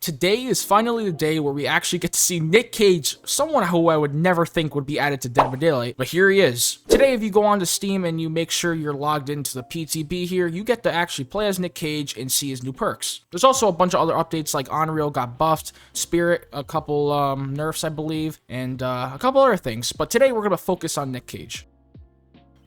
Today is finally the day where we actually get to see Nick Cage, someone who I would never think would be added to Dead by Daylight, but here he is. Today, if you go onto Steam and you make sure you're logged into the PTB here, you get to actually play as Nick Cage and see his new perks. There's also a bunch of other updates like Unreal got buffed, Spirit, a couple nerfs I believe, and a couple other things, but today we're going to focus on Nick Cage.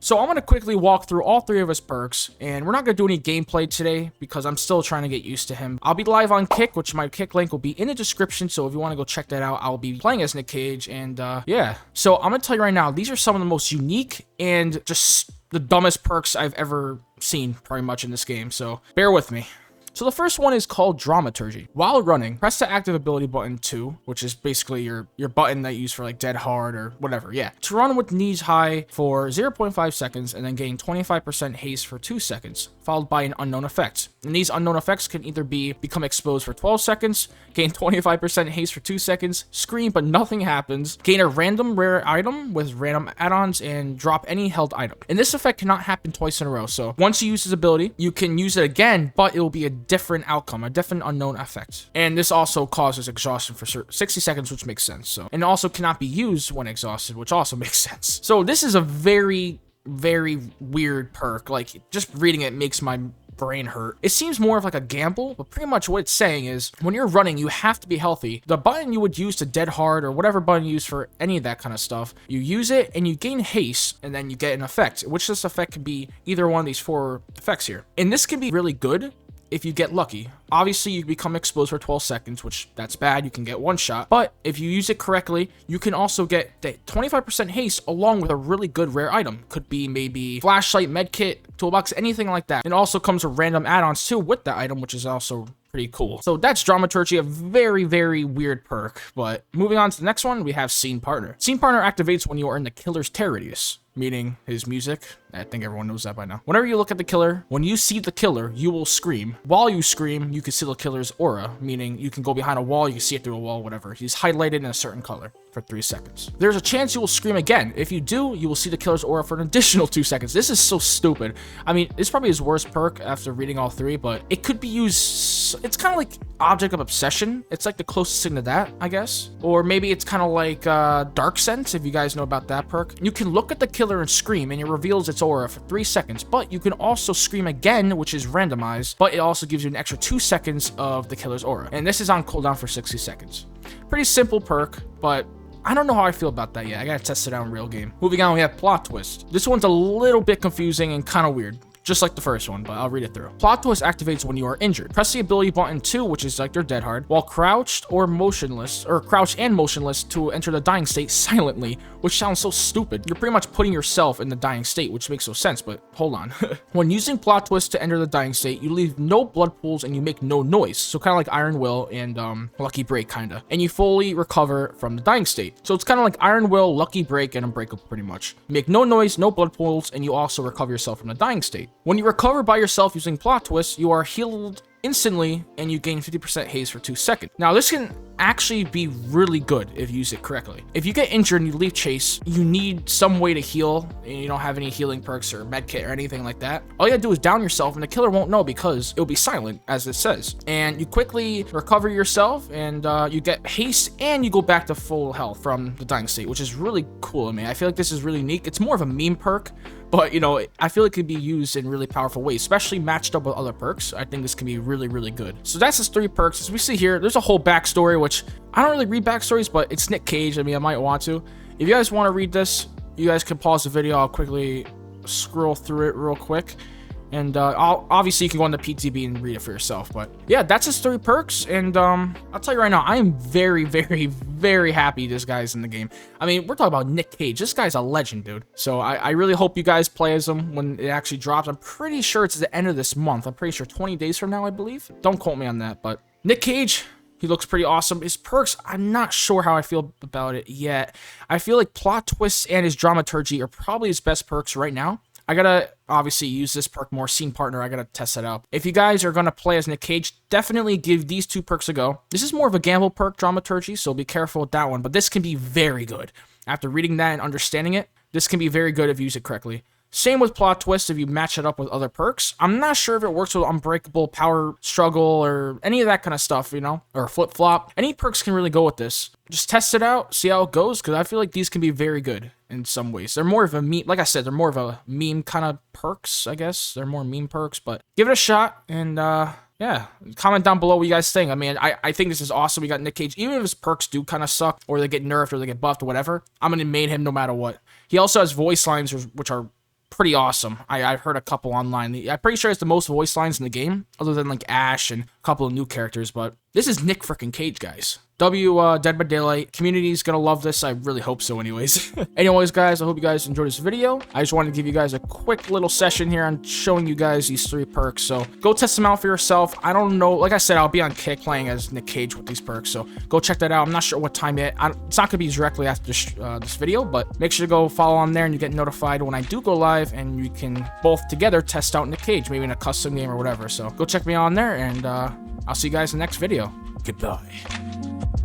So I'm going to quickly walk through all three of his perks, and we're not going to do any gameplay today because I'm still trying to get used to him. I'll be live on Kick, which my Kick link will be in the description, so if you want to go check that out, I'll be playing as Nick Cage, and yeah. So I'm going to tell you right now, these are some of the most unique and just the dumbest perks I've ever seen pretty much in this game, so bear with me. So the first one is called Dramaturgy. While running, press the active ability button 2, which is basically your button that you use for like dead hard or whatever, yeah. To run with knees high for 0.5 seconds and then gain 25% haste for 2 seconds, followed by an unknown effect. And these unknown effects can either be become exposed for 12 seconds, gain 25% haste for 2 seconds, scream but nothing happens, gain a random rare item with random add-ons, and drop any held item. And this effect cannot happen twice in a row, so once you use this ability, you can use it again, but it will be a different outcome, a different unknown effect. And this also causes exhaustion for 60 seconds, which makes sense. So, and it also cannot be used when exhausted, which also makes sense. So this is a very weird perk. Like, just reading it makes my brain hurt. It seems more of like a gamble, but pretty much what it's saying is when you're running, you have to be healthy. The button you would use to dead hard or whatever button you use for any of that kind of stuff, you use it and you gain haste and then you get an effect, which this effect can be either one of these 4 effects here. And this can be really good if you get lucky. Obviously, you become exposed for 12 seconds, which that's bad. You can get one shot. But if you use it correctly, you can also get the 25% haste along with a really good rare item. Could be maybe flashlight, medkit, toolbox, anything like that. It also comes with random add-ons too with that item, which is also pretty cool. So that's Dramaturgy, a very weird perk. But moving on to the next one, we have Scene Partner. Scene Partner activates when you are in the killer's tear radius, meaning his music. I think everyone knows that by now. Whenever you look at the killer, when you see the killer, you will scream. While you scream, you can see the killer's aura, meaning you can go behind a wall, you can see it through a wall, whatever. He's highlighted in a certain color for 3 seconds. There's a chance you will scream again. If you do, you will see the killer's aura for an additional 2 seconds. This is so stupid. I mean, it's probably his worst perk after reading all 3, but it could be used. It's kind of like Object of Obsession. It's like the closest thing to that, I guess. Or maybe it's kind of like Dark Sense, if you guys know about that perk. You can look at the killer and scream, and it reveals its aura for 3 seconds, but you can also scream again, which is randomized, but it also gives you an extra 2 seconds of the killer's aura. And this is on cooldown for 60 seconds. Pretty simple perk, but I don't know how I feel about that yet. I gotta test it out in real game. Moving on, we have Plot Twist. This one's a little bit confusing and kind of weird, just like the first one, but I'll read it through. Plot Twist activates when you are injured. Press the ability button 2, which is like your dead hard, while crouched or motionless, or crouched and motionless to enter the dying state silently, which sounds so stupid. You're pretty much putting yourself in the dying state, which makes no sense, but hold on. When using Plot Twist to enter the dying state, you leave no blood pools and you make no noise. So kind of like Iron Will and Lucky Break, kinda. And you fully recover from the dying state. So it's kind of like Iron Will, Lucky Break, and Unbreakable pretty much. You make no noise, no blood pools, and you also recover yourself from the dying state. When you recover by yourself using Plot Twist, you are healed instantly and you gain 50% haste for 2 seconds. Now this can actually be really good if you use it correctly. If you get injured and you leave chase, you need some way to heal and you don't have any healing perks or medkit or anything like that. All you gotta do is down yourself and the killer won't know because it'll be silent as it says. And you quickly recover yourself and you get haste and you go back to full health from the dying state, which is really cool to me. I feel like this is really neat. It's more of a meme perk, but you know, I feel it could be used in really powerful ways, especially matched up with other perks. I think this can be really good. So that's his 3 perks. As we see here, there's a whole backstory, which I don't really read backstories, but it's Nick Cage. I mean, I might want to. If you guys want to read this, you guys can pause the video. I'll quickly scroll through it real quick. And obviously you can go on the PTB and read it for yourself. But yeah, that's his 3 perks. And I'll tell you right now, I am very happy this guy's in the game. I mean, we're talking about Nick Cage. This guy's a legend, dude. So I really hope you guys play as him when it actually drops. I'm pretty sure it's the end of this month. I'm pretty sure 20 days from now, I believe. Don't quote me on that. But Nick Cage, he looks pretty awesome. His perks, I'm not sure how I feel about it yet. I feel like Plot Twists and his Dramaturgy are probably his best perks right now. I gotta obviously use this perk more. Scene Partner, I gotta test that out. If you guys are gonna play as Nick Cage, definitely give these 2 perks a go. This is more of a gamble perk, Dramaturgy, so be careful with that one, but this can be very good. After reading that and understanding it, this can be very good if you use it correctly. Same with plot twist if you match it up with other perks. I'm not sure if it works with unbreakable, power struggle, or any of that kind of stuff, you know, or flip flop. Any perks can really go with this. Just test it out, see how it goes, because I feel like these can be very good in some ways. They're more of a meme, like I said, they're more of a meme kind of perks, I guess. They're more meme perks, but give it a shot, and yeah, comment down below what you guys think. I mean, I think this is awesome. We got Nick Cage. Even if his perks do kind of suck, or they get nerfed, or they get buffed, or whatever, I'm going to main him no matter what. He also has voice lines, which are pretty awesome. I've heard a couple online. I'm pretty sure it's the most voice lines in the game, other than like Ash and a couple of new characters, but this is Nick freaking Cage, guys. Dead by Daylight. Community's gonna love this. I really hope so anyways. Anyways, guys, I hope you guys enjoyed this video. I just wanted to give you guys a quick little session here on showing you guys these 3 perks. So go test them out for yourself. I don't know. Like I said, I'll be on Kick playing as Nick Cage with these perks. So go check that out. I'm not sure what time yet. It's not gonna be directly after this video, but make sure to go follow on there and you get notified when I do go live, and you can both together test out Nick Cage, maybe in a custom game or whatever. So go check me out on there, and I'll see you guys in the next video. Goodbye.